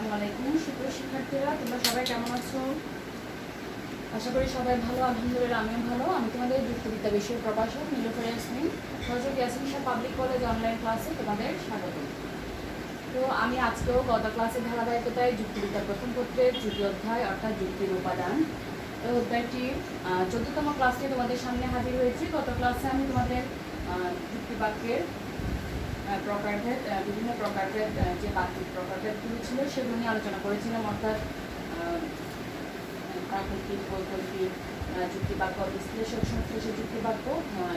আসসালামু আলাইকুম সুপ্রিয় শিক্ষার্থীরা, তোমরা সবাই কেমন আছো? আশা করি সবাই ভালো। আলহামদুলিল্লাহ আমিও ভালো। আমি তোমাদের যুক্তিবিদ্যা বিষয়ের প্রভাষক নীলুফার ইয়াসমিন, সহযোগী Yasmin Shah public college online ক্লাসে তোমাদের স্বাগত। তো আমি আজকেও গত ক্লাসে ধারাবাহিকতায় যুক্তিবিদ্যার প্রথম পত্রের তৃতীয় অধ্যায় অর্থাৎ যুক্তির উপাদান এই অধ্যায়টি 14তম ক্লাস নিয়ে তোমাদের সামনে হাজির হয়েছি। গত ক্লাসে আমি তোমাদের যুক্তিবাক্যের প্রকারভেদ, বিভিন্ন প্রকারভেদ, যে বাক্যিক প্রকারভেদগুলো ছিল সেগুলো নিয়ে আলোচনা করেছিলাম, অর্থাৎ প্রাকৃতিক, বৈকল্পিক, যুক্তিবাক্য, বিশ্লেষক সংশ্লেষে যুক্তিবাক্য,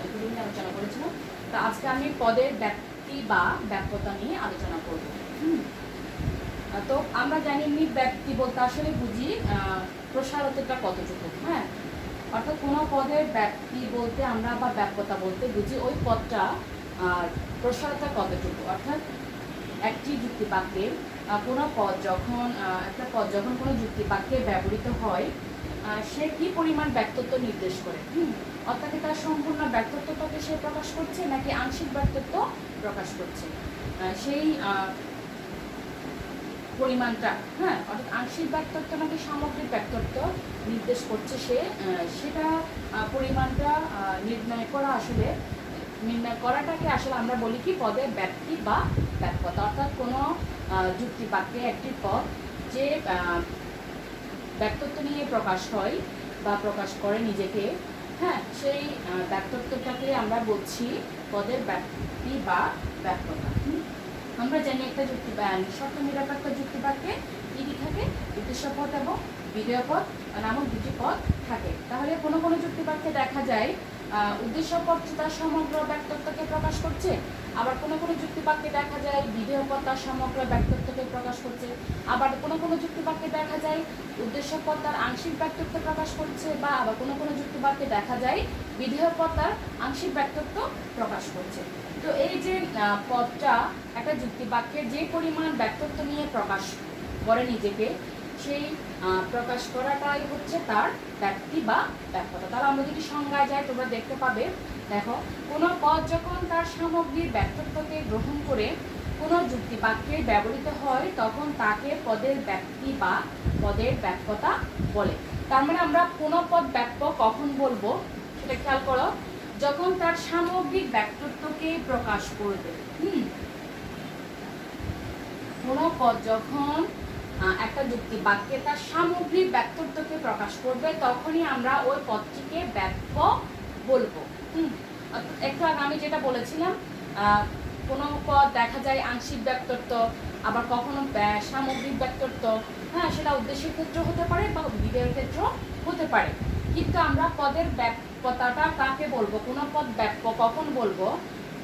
এগুলো নিয়ে আলোচনা করেছিলাম। তো আজকে আমি পদের ব্যাপ্তি বা ব্যাপ্যতা নিয়ে আলোচনা করব। তো আমরা জানি এমনি ব্যাপ্তি বলতে আসলে বুঝি প্রসারতাটা কতটুকু, হ্যাঁ, অর্থাৎ কোনো পদের ব্যাপ্তি বলতে আমরা বা ব্যাপ্যতা বলতে বুঝি ওই পদটা প্রসারতা কতটুকু, অর্থাৎ একটি যুক্তিবাক্যের কোনো পদ যখন একটা পদ যখন কোনো যুক্তিবাক্যে ব্যবহৃত হয় সে কি পরিমাণ ব্যক্তত্ব নির্দেশ করে, অর্থাৎ তার সম্পূর্ণ ব্যক্তত্বটাকে সে প্রকাশ করছে নাকি আংশিক ব্যক্তত্ব প্রকাশ করছে, সেই পরিমাণটা, হ্যাঁ, অর্থাৎ আংশিক ব্যক্তত্ব নাকি সামগ্রিক ব্যক্তত্ব নির্দেশ করছে সে, সেটা পরিমাণটা নির্ণয় করাটাকে আসলে আমরা বলি কি পদের ব্যাপ্তি বা ব্যাপ্যতা। অর্থাৎ কোনো যুক্তিবাক্যে একটি পদ যে ব্যক্তত্ব নিয়ে প্রকাশ হয় বা প্রকাশ করে নিজেকে, হ্যাঁ, সেই ব্যক্তত্বটাকে আমরা বলছি পদের ব্যাপ্তি বা ব্যাপ্যতা। আমরা জানি একটা শর্ত নিরপেক্ষ যুক্তিবাক্যে কি কি থাকে, উদ্দেশ্য পদ এবং বিধেয় পদ নামক দুটি পদ থাকে। তাহলে কোনো কোনো যুক্তিবাক্যে দেখা যায় উদ্দেশ্য পদ তার সমগ্র ব্যক্তত্বকে প্রকাশ করছে, আবার কোনো কোনো যুক্তিবাক্যে দেখা যায় বিধেয় পদ তার সমগ্র ব্যক্তত্বকে প্রকাশ করছে, আবার কোনো কোনো যুক্তিবাক্যে দেখা যায় উদ্দেশ্য পদ তার আংশিক ব্যক্তত্ব প্রকাশ করছে, বা আবার কোনো কোনো যুক্তিবাক্যে দেখা যায় বিধেয় পদ তার আংশিক ব্যক্তত্ব প্রকাশ করছে। তো এই যে পদটা একটা যুক্তিবাক্যের যে পরিমাণ ব্যক্তত্ব নিয়ে প্রকাশ করে নিজেকে, সেই প্রকাশ করাটাই হচ্ছে তার ব্যাপ্তি বা ব্যাপ্যতা। তাহলে আমরা যদি সংজ্ঞায় যাই তোমরা দেখতে পাবে, দেখো, কোনো পদ যখন তার সামগ্রিক ব্যক্তত্বকে গ্রহণ করে কোনো যুক্তিবাক্যে ব্যবহৃত হয় তখন তাকে পদের ব্যাপ্তি বা পদের ব্যাপ্যতা বলে। তার মানে আমরা কোনো পদ ব্যাপ্য কখন বলবো সেটা খেয়াল করো, যখন তার সামগ্রিক ব্যক্তত্বকে প্রকাশ করবে। কোনো পদ যখন একটা যুক্তিবাক্যে তার সামগ্রিক ব্যক্তত্বকে প্রকাশ করবে তখনই আমরা ওই পদটিকে ব্যাপ্য বলবো। একটু আগে আমি যেটা বলেছিলাম, কোনো পদ দেখা যায় আংশিক ব্যক্তত্ব, আবার কখনো সামগ্রিক ব্যক্তত্ব, হ্যাঁ, সেটা উদ্দেশ্যের ক্ষেত্রে হতে পারে বা বিধেয়ের ক্ষেত্র হতে পারে। কিন্তু আমরা পদের ব্যাপ্যতাটা কাকে বলবো, কোনো পদ ব্যাপ্য কখন বলবো,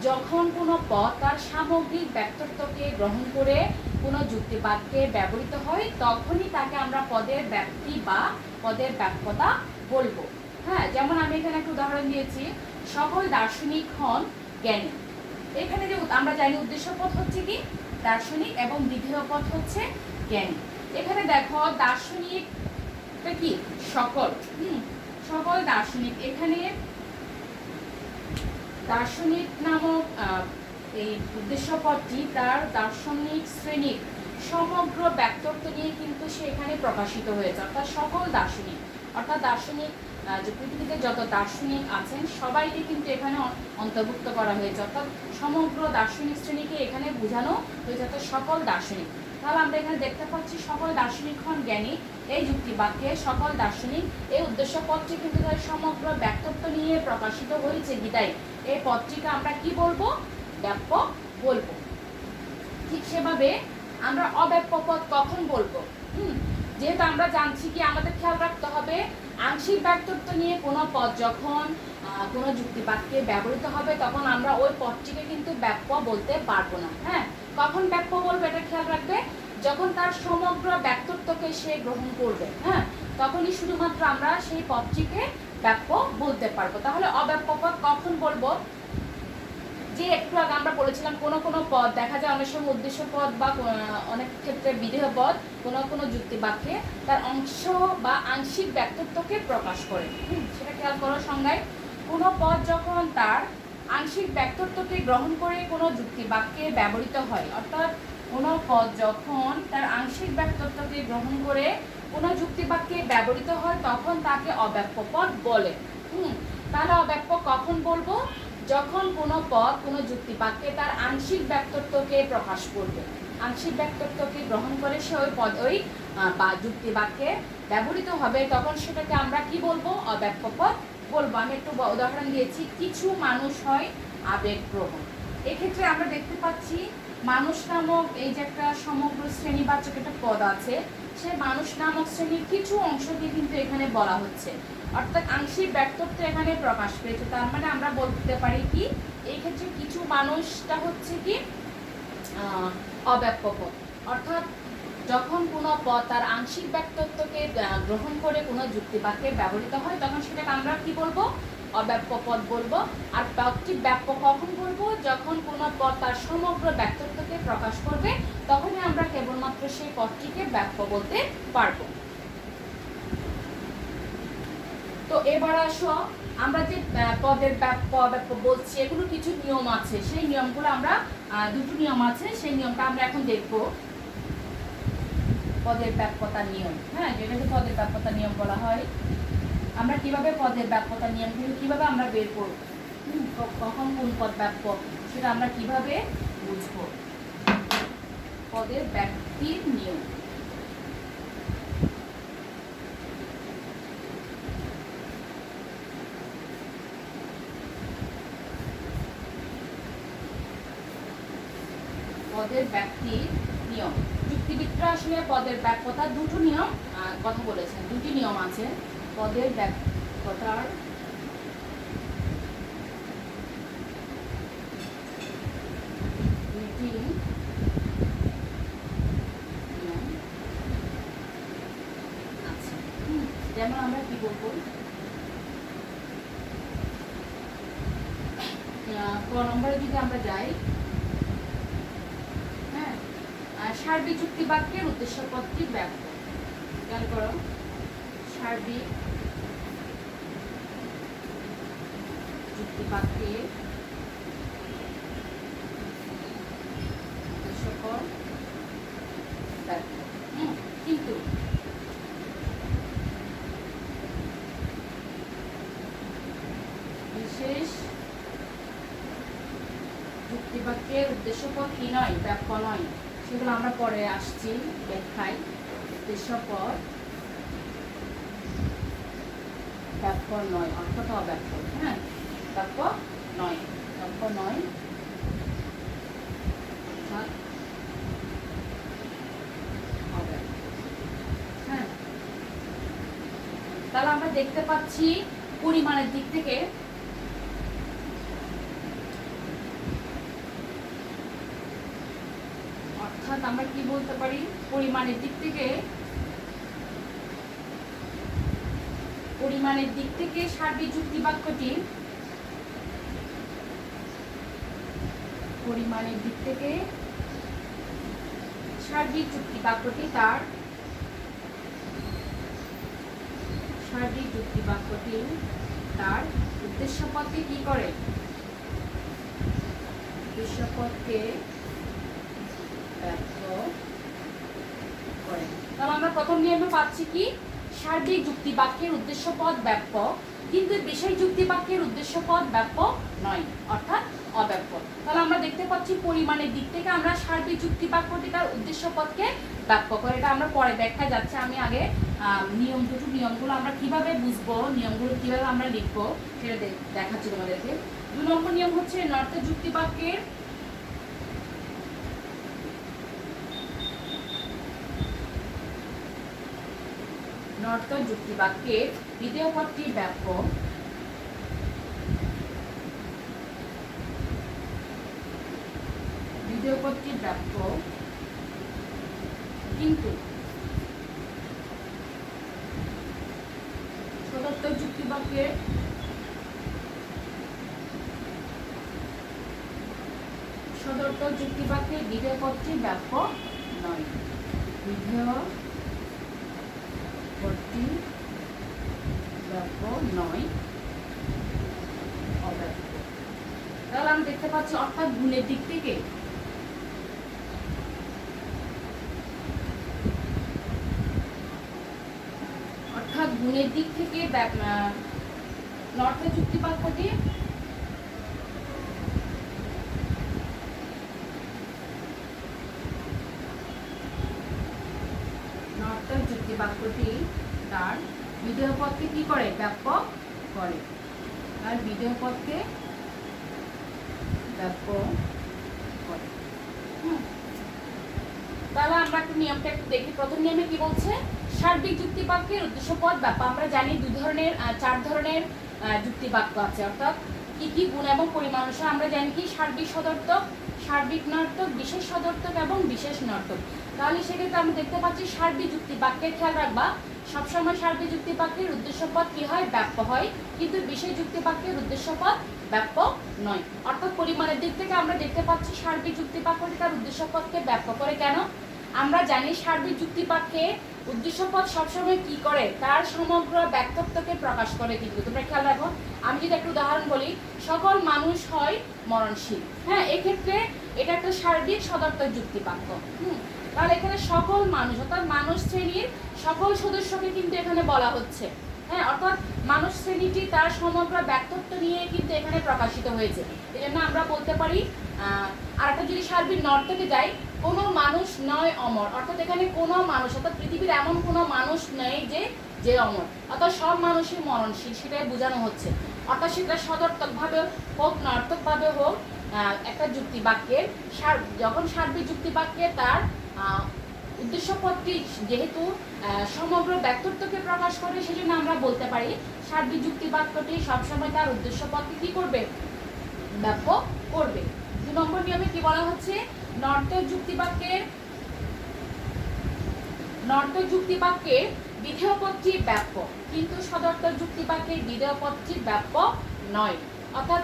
যখন কোনো পদ তার সামগ্রিক ব্যক্তত্বকে গ্রহণ করে কোনো যুক্তিবাক্যে ব্যবহৃত হয় তখনই তাকে আমরা পদের ব্যাপ্তি বা পদের ব্যাপ্যতা বলবো। হ্যাঁ, যেমন আমি এখানে একটা উদাহরণ দিয়েছি, সকল দার্শনিক হন জ্ঞানী। এখানে যে আমরা জানি উদ্দেশ্য পদ হচ্ছে কি দার্শনিক এবং বিধেয় পদ হচ্ছে জ্ঞানী। এখানে দেখো দার্শনিকটা কি সকল, সকল দার্শনিক, এখানে দার্শনিক নামক এই উদ্দেশ্য পদটি তার দার্শনিক শ্রেণীর সমগ্র ব্যক্তত্ব নিয়ে কিন্তু সে এখানে প্রকাশিত হয়েছে, অর্থাৎ সকল দার্শনিক, অর্থাৎ দার্শনিক যে পৃথিবীতে যত দার্শনিক আছেন সবাইকে কিন্তু এখানে অন্তর্ভুক্ত করা হয়েছে, অর্থাৎ সমগ্র দার্শনিক শ্রেণীকে এখানে বোঝানো হয়েছে, অর্থাৎ সকল দার্শনিক। তাহলে আমরা এখানে দেখতে পাচ্ছি সকল দার্শনিক হন জ্ঞানী, এই যুক্তিবাক্যে সকল দার্শনিক এই উদ্দেশ্য পদটি কিন্তু তার সমগ্র ব্যক্তত্ব নিয়ে প্রকাশিত হয়েছে বিদায় এই পদটিকে আমরা কি বলবো, ব্যাপ্য বলবো। ঠিক সেভাবে আমরা অব্যাপ্য পদ কখন বলবো, যেহেতু আমরা জানছি কি আমাদের খেয়াল রাখতে হবে আংশিক ব্যক্তত্ব নিয়ে কোনো পদ যখন কোনো যুক্তিবাক্যে ব্যবহৃত হবে তখন আমরা ওই পদটিকে কিন্তু ব্যাপ্য বলতে পারবো না। হ্যাঁ, কখন ব্যাপ্য বলবো এটা খেয়াল রাখবে, যখন তার সমগ্র ব্যক্তত্বকে সে গ্রহণ করবে, হ্যাঁ, তখনই শুধুমাত্র আমরা সেই পদটিকে ব্যাপ্য বলতে পারবো। তাহলে অব্যাপ্য পদ কখন বলবো, যে একটু আগে আমরা বলেছিলাম কোনো কোনো পদ দেখা যায় অনেক সময় উদ্দেশ্য পদ বা অনেক ক্ষেত্রে বিধেয় পদ কোনো কোনো যুক্তিবাক্যে তার অংশ বা আংশিক ব্যক্তত্বকে প্রকাশ করে। সেটা খেয়াল করো সংজ্ঞায়, কোনো পদ যখন তার আংশিক ব্যক্তত্বকে গ্রহণ করে কোনো যুক্তিবাক্যে ব্যবহৃত হয়, অর্থাৎ কোনো পদ যখন তার আংশিক ব্যক্তত্বকে গ্রহণ করে কোনো যুক্তিবাক্যে ব্যবহৃত হয় তখন তাকে অব্যক্ত পদ বলে। তাহলে অব্যক্ত কখন বলবো? যখন কোনো পদ কোনো যুক্তিবাক্যে তার আংশিক ব্যক্তত্বকে প্রকাশ করবে, আংশিক ব্যক্তত্বকে গ্রহণ করে সে ওই পদ ওই বা যুক্তিবাক্যে ব্যবহৃত হবে, তখন সেটাকে আমরা কি বলবো? অব্যক্ত পদ বলবো। আমি একটু উদাহরণ দিয়েছি, কিছু মানুষ হয় আবেগপ্রবণ। এক্ষেত্রে আমরা দেখতে পাচ্ছি মানুষ নামক এই যে একটা সমগ্র শ্রেণীবাচক একটা পদ আছে, সে মানুষ নামক শ্রেণীর কিছু অংশকে কিন্তু এখানে বলা হচ্ছে, অর্থাৎ আংশিক ব্যক্তত্ব এখানে প্রকাশ পেয়েছে। তার মানে আমরা বলতে পারি কি এই ক্ষেত্রে কিছু মানুষটা হচ্ছে কি অব্যক্ত পদ। অর্থাৎ যখন কোনো পদ তার আংশিক ব্যক্তত্বকে গ্রহণ করে কোনো যুক্তিবাক্যে ব্যবহৃত হয় তখন সেটাকে আমরা কি বলবো? অব্যক্ত পদ বলবো। আর পদটি ব্যাপ্য কখন বলবো? যখন কোনো পদ তার সমগ্র ব্যক্তত্বকে প্রকাশ করবে তখনই আমরা কেবলমাত্র সেই পদটিকে ব্যাপ্য বলতে পারবো। তো এবার আসো আমরা যে পদের ব্যাপ্য অব্যক্ত বলছি এগুলো কিছু নিয়ম আছে, সেই নিয়মগুলো আমরা দুটো নিয়ম আছে, সেই নিয়মটা আমরা এখন দেখবো। পদের ব্যাপ্যতার নিয়ম, হ্যাঁ, যেটাকে পদের ব্যাপ্যতার নিয়ম বলা হয়। আমরা কিভাবে পদের ব্যাপ্যতার নিয়মগুলো কিভাবে আমরা বের করব, কখন কোন পদ ব্যাপ্য সেটা আমরা কিভাবে বুঝবো। পদের ব্যাপ্তির নিয়ম। পদের ব্যাপ্তির নিয়ম। যুক্তিবিদরা আসলে পদের ব্যাপ্যতার দুটো নিয়ম কথা বলেছেন, দুটি নিয়ম আছে পদের ব্যাপ্যতার। দুটি নিয়ম আছে, যেমন আমরা কি বলবো, ক নম্বরে যদি আমরা যাই, সার্বিক যুক্তিবাক্যের উদ্দেশ্য পদটি ব্যাপ্য। খেয়াল করো, সার্বিক যুক্তিবাক্যের উদ্দেশ্য পদ ব্যাপ্য। কিন্তু বিশেষ যুক্তিবাক্যের উদ্দেশ্য পদ কি নয়? ব্যাপ্য নয়। সেগুলো আমরা পরে আসছি ব্যাখ্যায়। উদ্দেশ্য পদ ব্যাপ্য নয়, অর্থাৎ অব্যাপ্য। হ্যাঁ, ব্যাপ্য নয়, ব্যাপ্য নয়, অর্থাৎ অব্যাপ্য। হ্যাঁ, তাহলে আমরা দেখতে পাচ্ছি পরিমাণের দিক থেকে আমরা কি বলতে পারি, পরিমাণের দিক থেকে, পরিমাণের দিক থেকে সার্বিক যুক্তিবাক্যটি, পরিমাণের দিক থেকে সার্বিক যুক্তিবাক্যটি তার সার্বিক যুক্তিবাক্যটি তার উদ্দেশ্যপদকে কি করে? উদ্দেশ্যপদকে ব্যক্ত করে। তাহলে আমরা প্রথম নিয়মে পাচ্ছি কি সার্বিক যুক্তিবাক্যের উদ্দেশ্য পদ ব্যাপ্য, কিন্তু বিশেষ যুক্তিবাক্যের উদ্দেশ্য পদ ব্যাপ্য নয়, অর্থাৎ অব্যাপ্য। তাহলে আমরা দেখতে পাচ্ছি পরিমাণের দিক থেকে আমরা সার্বিক যুক্তিবাক্যটি তার উদ্দেশ্য পদকে ব্যাপ্য করে। এটা আমরা পরে ব্যাখ্যা যাচ্ছে, আমি আগে দুটো নিয়মগুলো আমরা কিভাবে বুঝবো, নিয়মগুলো কিভাবে আমরা লিখবো সেটা দেখাচ্ছি তোমাদেরকে। 2 নম্বর নিয়ম হচ্ছে নর্থ যুক্তিবাক্যের নর্থ যুক্তিবাক্যের বিধেয় পদটি ব্যাপ্য, বিধেয় পদটি ব্যাপ্য, কিন্তু সদর্থক যুক্তিবাক্যের বিধেয় পদটি ব্যাপ্য নয়, বিধেয় পদটি ব্যাপ্য নয়, অব্যাপ্য। তাহলে আমরা দেখতে পাচ্ছি অর্থাৎ গুণের দিক থেকে গুণের দিক থেকে নর্থের যুক্তি বাক্যটি যুক্তি বাক্যটি তার বিধেয় পদকে কি করে? ব্যাপক করে। আর বিধেয় পদকে ব্যাপক করে। তাহলে আমরা একটু নিয়মটা একটু দেখি। প্রথম নিয়মে কি বলছে? সার্বিক যুক্তি বাক্যের উদ্দেশ্য পদ ব্যাপক। আমরা জানি চার ধরনের যুক্তি বাক্য আছে, অর্থাৎ কি কি গুণ এবং পরিমাণ অনুসারে আমরা জানি কি সার্বিক সদর্থক, সার্বিক নর্তক, বিশেষ সদর্থক এবং বিশেষ নর্তক। তাহলে সেক্ষেত্রে আমরা দেখতে পাচ্ছি সার্বিক যুক্তি বাক্যের খেয়াল রাখবা, সবসময় সার্বিক যুক্তি বাক্যের উদ্দেশ্য পদ কি হয়? ব্যাপ্য হয়, কিন্তু বিশেষ যুক্তি বাক্যের উদ্দেশ্য পদ ব্যাপ্য নয়। অর্থাৎ পরিমাণের দিক থেকে আমরা দেখতে পাচ্ছি সার্বিক যুক্তি বাক্যটি তার উদ্দেশ্য পদকে ব্যাপ্য করে। কেন? আমরা জানি সার্বিক যুক্তি বাক্যে উদ্দেশ্য পদ সবসময় কি করে? তার সমগ্র ব্যক্তিত্বকে প্রকাশ করে। কিন্তু তোমরা খেয়াল রাখো, আমি যদি একটা উদাহরণ বলি, সকল মানুষ হয় মরণশীল। হ্যাঁ, এক্ষেত্রে এটা একটা সার্বিক সদর্থক যুক্তি বাক্য। তাহলে এখানে সকল মানুষ অর্থাৎ মানুষ শ্রেণীর সকল সদস্যকে কিন্তু এখানে বলা হচ্ছে। হ্যাঁ, অর্থাৎ মানুষ শ্রেণীটি তার সমগ্র ব্যক্তিত্ব নিয়ে কিন্তু এখানে প্রকাশিত হয়েছে। এই জন্য আমরা বলতে পারি, আর একটা যদি সার্বিক নর্তকে যাই, কোনো মানুষ নয় অমর। অর্থাৎ এখানে কোনো মানুষ, অর্থাৎ পৃথিবীর এমন কোনো মানুষ নেই যে অমর, অর্থাৎ সব মানুষই মরণশীল, সেটাই বোঝানো হচ্ছে। অর্থাৎ সেটা সদর্থকভাবে হোক, নর্তকভাবে হোক, একটা যুক্তি বাক্যের যখন সার্বিক যুক্তি বাক্যে তার উদ্দেশ্য পদটি যেহেতু সমগ্র ব্যক্তিত্বকে প্রকাশ করে, সেজন্য আমরা বলতে পারি সার্বিক যুক্তি বাক্যটি সবসময় তার উদ্দেশ্য পদকে কি করবে? ব্যাপ্য করবে। 2 নম্বর নিয়মে কি বলা হচ্ছে? নর্তক যুক্তি বাক্যের বিধেয় পদটি ব্যাপ্য, কিন্তু সদর্থক যুক্তি বাক্যের বিধেয় পদটি ব্যাপ্য নয়। অর্থাৎ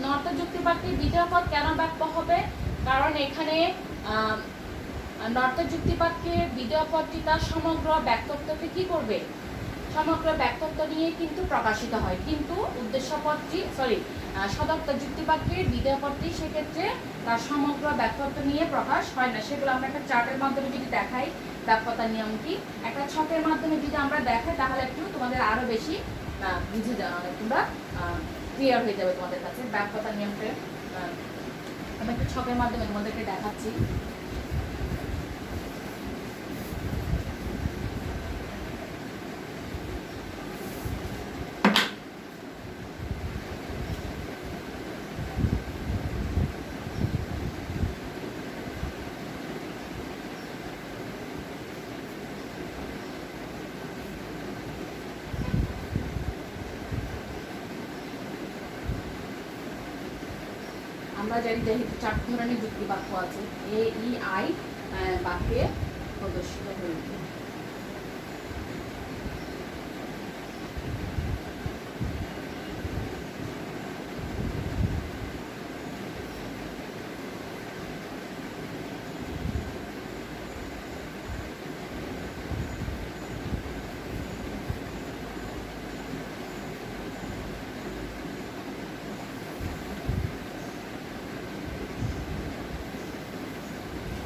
নর্তক যুক্তি বাক্যের বিধেয় পদ কেন ব্যাপ্য হবে? কারণ এখানে নর্তক যুক্তি বাক্যের বিধেয় পদটি তার সমগ্র ব্যক্তিত্বকে কি করবে? সমগ্র ব্যক্তিত্ব নিয়ে কিন্তু প্রকাশিত হয়, কিন্তু উদ্দেশ্য পদটি সদর্থক যুক্তি বাক্যের বিধেয় পদটি সেক্ষেত্রে তার সমগ্র ব্যক্তিত্ব নিয়ে প্রকাশ হয় না। সেগুলো আমরা একটা চার্টের মাধ্যমে যদি দেখাই, ব্যাপ্যতার নিয়মটি একটা ছকের মাধ্যমে যদি আমরা দেখাই, তাহলে একটু তোমাদের আরো বেশি বুঝে যাওয়া, তোমরা ক্লিয়ার হয়ে যাবে তোমাদের কাছে ব্যাপ্যতার নিয়মটা। আমি একটু ছকের মাধ্যমে তোমাদেরকে দেখাচ্ছি। আমরা জানি যেহেতু 4 ধরনের যুক্তি বাক্য আছে, এ ই আই বাক্যে প্রদর্শিত হয়েছে।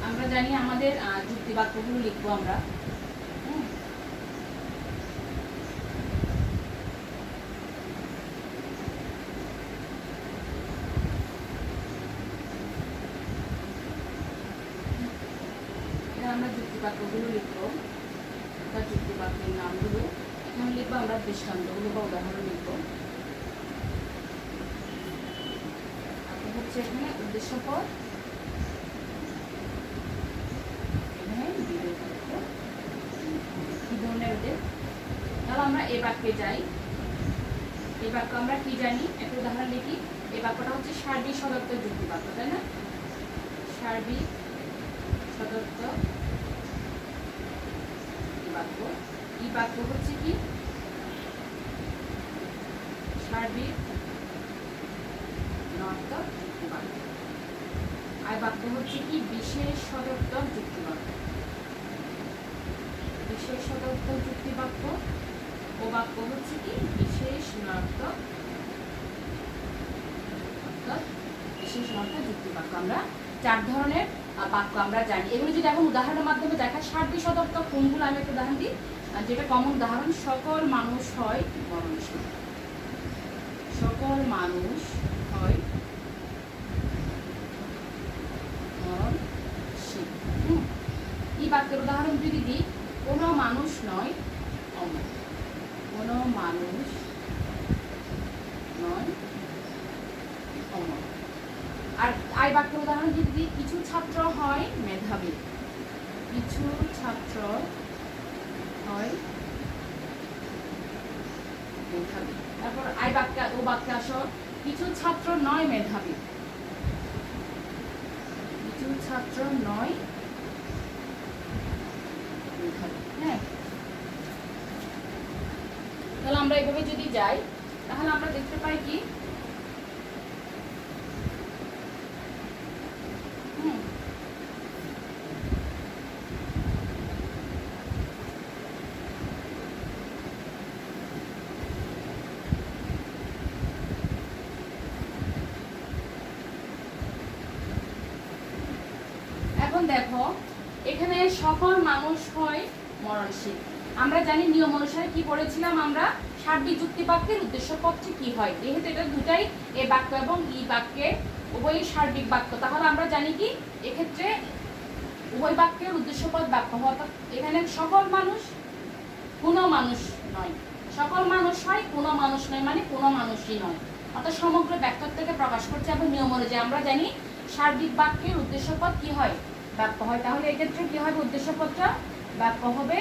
আমরা জানি আমাদের যুক্তি বাক্যগুলো লিখবো আমরা। আমরা যুক্তি বাক্যগুলো লিখবো, তার যুক্তি বাক্যের নামগুলো এখানে লিখবো, আমরা দৃষ্টান্তগুলো বা উদাহরণ লিখবো। হচ্ছে এখানে উদ্দেশ্য পদ, তাহলে আমরা এই বাক্যে যাই। এই বাক্য আমরা কি জানি, একটা উদাহরণ লিখি। এই বাক্যটা হচ্ছে সার্বিক সদর্থক যুক্তি বাক্য, তাই না? সার্বিক সদর্থক বাক্য। এই বাক্য হচ্ছে কি? সার্বিক নর্তক যুক্তি বাক্য। আর বাক্য হচ্ছে কি? বিশেষ সদর্থক যুক্তি বাক্য। বিশেষ সদর্থক যুক্তি বাক্য ও বাক্য হচ্ছে কি? বিশেষ নর্তক যুক্তি বাক্য। আমরা 4 ধরনের বাক্য আমরা জানি। এগুলো যদি এখন উদাহরণের মাধ্যমে দেখা, সার্বিক সদর্থক কোনগুলো, আমি একটা উদাহরণ দিই। আর যেটা কমন উদাহরণ, সকল মানুষ হয় মরণশীল। সকল মানুষ হয় মরণশীল। এই বাক্যের উদাহরণ যদি দিই, কোনো মানুষ নয় অমর। কোনো মানুষ নয় অমর। আর আই বাক্যের উদাহরণ যদি দিই, কিছু ছাত্র হয় মেধাবী। কিছু ছাত্র হয় মেধাবী। তারপর আই বাক্য ও বাক্যে আসো, কিছু ছাত্র নয় মেধাবী। কিছু ছাত্র নয় মেধাবী। হ্যাঁ, তাহলে আমরা এভাবে যদি যাই, তাহলে আমরা দেখতে পাই কি, এখন দেখো এখানে সকল মানুষ হয় মরণশীল। আমরা জানি নিয়ম অনুসারে কি পড়েছিলাম আমরা, সার্বিক যুক্তি বাক্যের উদ্দেশ্য পদটি কি হয়, যেহেতু এটা দুটাই এ বাক্য এবং ই বাক্যে উভয়ই সার্বিক বাক্য, তাহলে আমরা জানি কি এক্ষেত্রে উভয় বাক্যের উদ্দেশ্য পদ বাক্য হয়। এখানে সকল মানুষ কোনো মানুষ নয়, সকল মানুষ হয় কোনো মানুষ নয়, মানে কোনো মানুষই নয়, অর্থাৎ সমগ্র বাক্যটাকে প্রকাশ করছে। এবং নিয়ম অনুযায়ী আমরা জানি সার্বিক বাক্যের উদ্দেশ্য পদ কি হয়, বাক্য হয়। তাহলে এক্ষেত্রে কি হবে, উদ্দেশ্য পদটা বাক্য হবে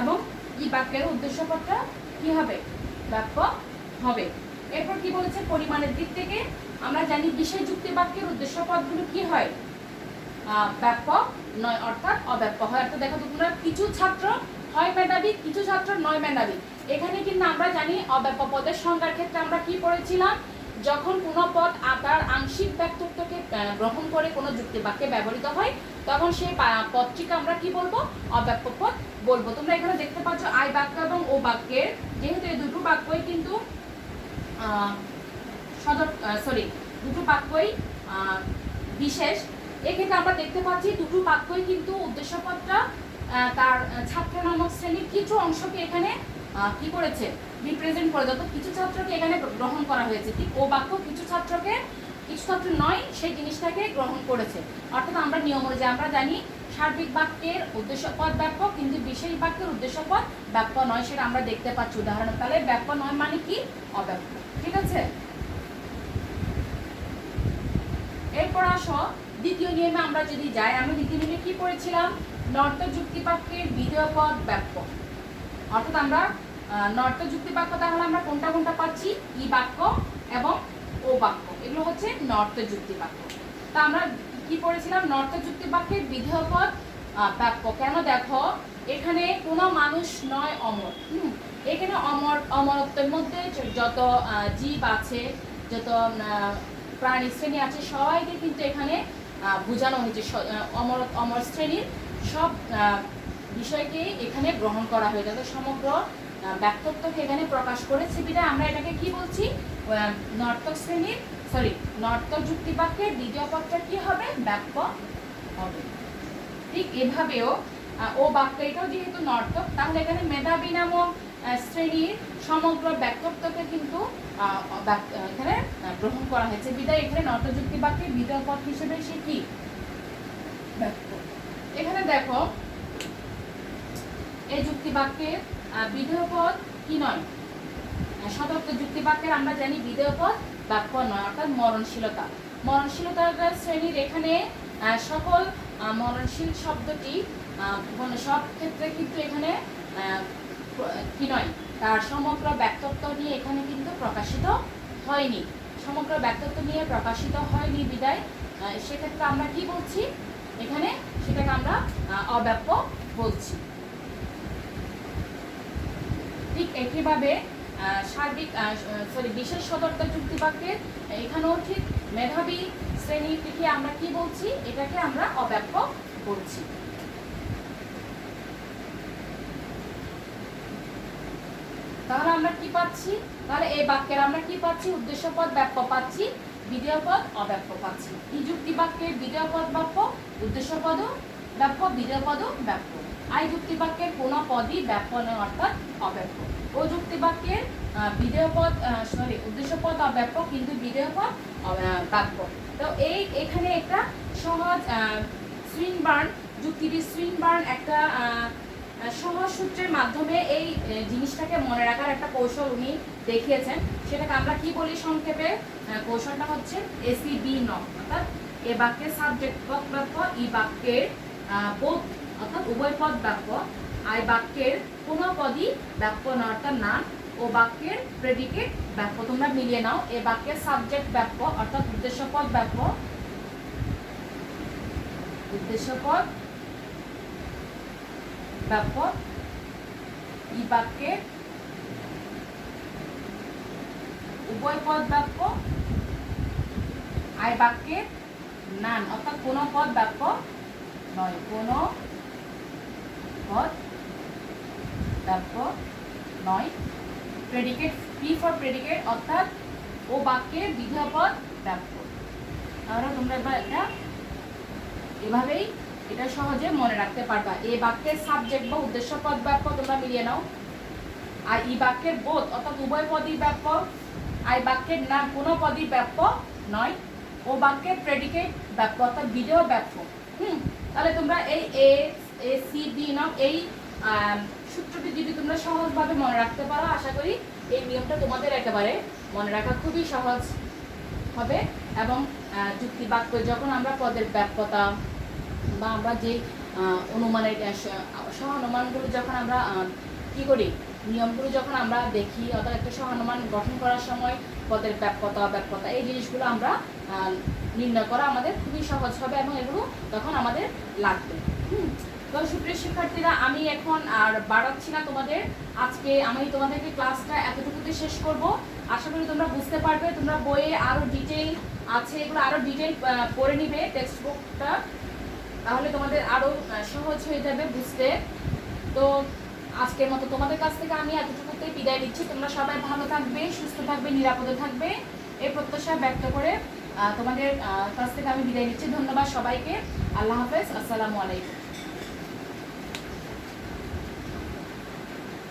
এবং ই বাক্যের উদ্দেশ্য পদটা কি হবে, বাক্য হবে। এরপর কি বলেছে, পরিমাণের দিক থেকে আমরা জানি বিশেষ যুক্তি বাক্যের উদ্দেশ্য পদগুলো কি হয়, বাক্য নয়, অর্থাৎ অব্যাপ্য হয়। অর্থাৎ দেখো তোমরা, কিছু ছাত্র হয় মেধাবী, কিছু ছাত্র নয় মেধাবী। এখানে কিন্তু আমরা জানি অব্যাপ্য পদের সংজ্ঞার ক্ষেত্রে আমরা কি পড়েছিলাম, যখন কোনো পদ তার আংশিক ব্যক্তত্বকে গ্রহণ করে কোনো যুক্তি বাক্যে ব্যবহৃত হয়, তখন সেই পদটিকে আমরা কি বলবো, অব্যাপ্য পদ বলবো। তোমরা এখানে দেখতে পাচ্ছ আই বাক্য এবং ও বাক্যের, যেহেতু এই দুটো বাক্যই কিন্তু দুটো বাক্যই বিশেষ, এক্ষেত্রে আমরা দেখতে পাচ্ছি দুটো বাক্যই কিন্তু উদ্দেশ্য পদটা তার ছাত্র নামক শ্রেণীর কিছু অংশকে এখানে কি করেছে, রিপ্রেজেন্ট করে, যত কিছু ছাত্রকে এখানে গ্রহণ করা হয়েছে। ঠিক ও বাক্য কিছু ছাত্রকে, কিছু ছাত্র নয় সেই জিনিসটাকে গ্রহণ করেছে। অর্থাৎ আমরা নিয়ম অনুযায়ী আমরা জানি সার্বিক বাক্যের উদ্দেশ্য পদ বাক্য, কিন্তু বিশেষ বাক্যের উদ্দেশ্য পদ বাক্য নয়, সেটা আমরা দেখতে পাচ্ছি উদাহরণ। তাহলে বাক্য নয় মানে কি, অবাক্য। ঠিক আছে, এরপর আসো দ্বিতীয় নিয়মে আমরা যদি যাই, আমরা দ্বিতীয় নিয়মে কি পড়েছিলাম, নর্ত যুক্তি বাক্যের বিধেয় পদ বাক্য। অর্থাৎ আমরা নর্ত যুক্তি বাক্য, তাহলে আমরা কোনটা কোনটা পাচ্ছি, ই বাক্য এবং ও বাক্য, এগুলো হচ্ছে নর্ত যুক্তি বাক্য। তা আমরা কি পড়েছিলাম, নর্ত যুক্তি বাক্যের বিধেয় পদ বাক্য। কেন, দেখো এখানে কোনো মানুষ নয় অমর। এখানে অমরত্বের মধ্যে যত জীব আছে, যত প্রাণী শ্রেণী আছে, সবাইকে কিন্তু এখানে বোঝানো হয়েছে। অমর শ্রেণীর সব বিষয়কে এখানে গ্রহণ করা হয়েছে, সমগ্র ব্যক্তিত্বকে এখানে প্রকাশ করেছে। বিধায় আমরা এটাকে কি বলছি, নর্তক যুক্তি বাক্যের দ্বিতীয় পদটা কি হবে, বাক্য হবে। ঠিক এভাবেও ও বাক্য, এটাও যেহেতু নর্তক, তাহলে এখানে মেধাবী নামক শ্রেণীর সমগ্র ব্যক্তিত্বকে কিন্তু এখানে গ্রহণ করা হয়েছে। বিধায় এখানে নর্তক যুক্তি বাক্যের দ্বিতীয় পদ হিসেবে সে কি, বাক্য। এখানে দেখো এই যুক্তি বাক্যের বিধেয় পদ কি নয়, সদর্থ যুক্তি বাক্যের আমরা জানি বিধেয় পদ বাক্য নয়, অর্থাৎ মরণশীলতা। মরণশীলতার শ্রেণীর এখানে সকল মরণশীল শব্দটি সব ক্ষেত্রে কিন্তু এখানে কি নয়, তার সমগ্র ব্যক্তিত্ব নিয়ে এখানে কিন্তু প্রকাশিত হয়নি, সমগ্র ব্যক্তিত্ব নিয়ে প্রকাশিত হয়নি। বিদায় সেক্ষেত্রে আমরা কি বলছি, এখানে সেটাকে আমরা অব্যাপ্য বলছি। ঠিক একইভাবে বিশেষ সদর্থ যুক্তি বাক্যের এখানেও ঠিক মেধাবী শ্রেণীটিকে আমরা কি বলছি, এটাকে আমরা অব্যাপ্য বলছি। তাহলে আমরা কি পাচ্ছি, তাহলে এই বাক্যের আমরা কি পাচ্ছি, উদ্দেশ্য পদ বাক্য পাচ্ছি, বিধেয় পদ অব্যাপ্য পাচ্ছি। এই যুক্তি বাক্যের বিধেয় পদ বাক্য, উদ্দেশ্য পদও ব্যাপ্য, বিধেয় পদ, ব্যাপ্য। আই যুক্তি বাক্যের কোনো পদই ব্যাপ্য নয় অর্থাৎ অব্যাপ্য। ও যুক্তি বাক্যের বিধেয় পদ উদ্দেশ্য পদ অব্যাপ্য কিন্তু বিধেয় পদ ব্যাপ্য। তো এখানে একটা সহজ সুইনবার্ন যুক্তিটি সুইনবার্ন একটা সহজ সূত্রের মাধ্যমে এই জিনিসটাকে মনে রাখার একটা কৌশল উনি দেখিয়েছেন। সেটাকে আমরা কি বলি সংক্ষেপে? কৌশলটা হচ্ছে এসিবি নম, অর্থাৎ এ বাক্যের সাবজেক্ট পদ ব্যাপ্য, ই বাক্যের বোধ অর্থাৎ উভয় পদ ব্যাপ্য, আই বাক্যের কোনো পদই ব্যাপ্য নয় অর্থাৎ নাম, ও বাক্যের প্রেডিকেট ব্যাপ্য। তোমরা মিলিয়ে নাও, এ বাক্যের সাবজেক্ট ব্যাপ্য অর্থাৎ উদ্দেশ্য পদ ব্যাপ্য, উদ্দেশ্য পদ ব্যাপ্য, ই বাক্যের উভয় পদ ব্যাপ্য, আই বাক্যের নান অর্থাৎ কোনো পদ ব্যাপ্য নয়, কোনো পদ ব্যাপ্য নয়, প্রেডিকেট পি ফর প্রেডিকেট অর্থাৎ ও বাক্যের বিধেয় পদ ব্যাপ্য। তাহলে তোমরা এবার এটা এভাবেই এটা সহজে মনে রাখতে পারবা। এ বাক্যের সাবজেক্ট বা উদ্দেশ্য পদ ব্যাপ্য, তোমরা মিলিয়ে নাও। আর ই বাক্যের বোধ অর্থাৎ উভয় পদই ব্যাপ্য, আই বাক্যের না কোনো পদই ব্যাপ্য নয়, ও বাক্যের প্রেডিকেট ব্যাপ্য অর্থাৎ বিধেয় ব্যাপ্য। তাহলে তোমরা এই এ সি বি নাম এই সূত্রটি যদি তোমরা সহজভাবে মনে রাখতে পারো, আশা করি এই নিয়মটা তোমাদের একেবারে মনে রাখা খুবই সহজ হবে। এবং যুক্তি বাক্য যখন আমরা পদের ব্যাপ্যতা বা আমরা যে অনুমানের সহানুমানগুলো যখন আমরা কি করি, নিয়মগুলো যখন আমরা দেখি, অর্থাৎ একটা সহানুমান গঠন করার সময় পদের ব্যাপ্যতা অব্যাপ্যতা এই জিনিসগুলো আমরা নির্ণয় করা আমাদের খুবই সহজ হবে এবং এগুলো তখন আমাদের লাগবে। তো সুপ্রিয় শিক্ষার্থীরা, আমি এখন আর বাড়াচ্ছি না তোমাদের, আজকে আমি তোমাদেরকে ক্লাসটা এতটুকুতে শেষ করব। আশা করি তোমরা বুঝতে পারবে। তোমরা বইয়ে আরও ডিটেইল আছে, এগুলো আরও ডিটেইল পড়ে নিবে টেক্সট বুকটা, তাহলে তোমাদের আরও সহজ হয়ে যাবে বুঝতে। তো আজকের মতো তোমাদের কাছ থেকে আমি এতটুকুতেই বিদায় নিচ্ছি। তোমরা সবাই ভালো থাকবে, সুস্থ থাকবে, নিরাপদে থাকবে এই প্রত্যাশা ব্যক্ত করে তোমাদের কাছ থেকে আমি বিদায় নিচ্ছি। ধন্যবাদ সবাইকে। আল্লাহ হাফেজ। আসসালামু আলাইকুম।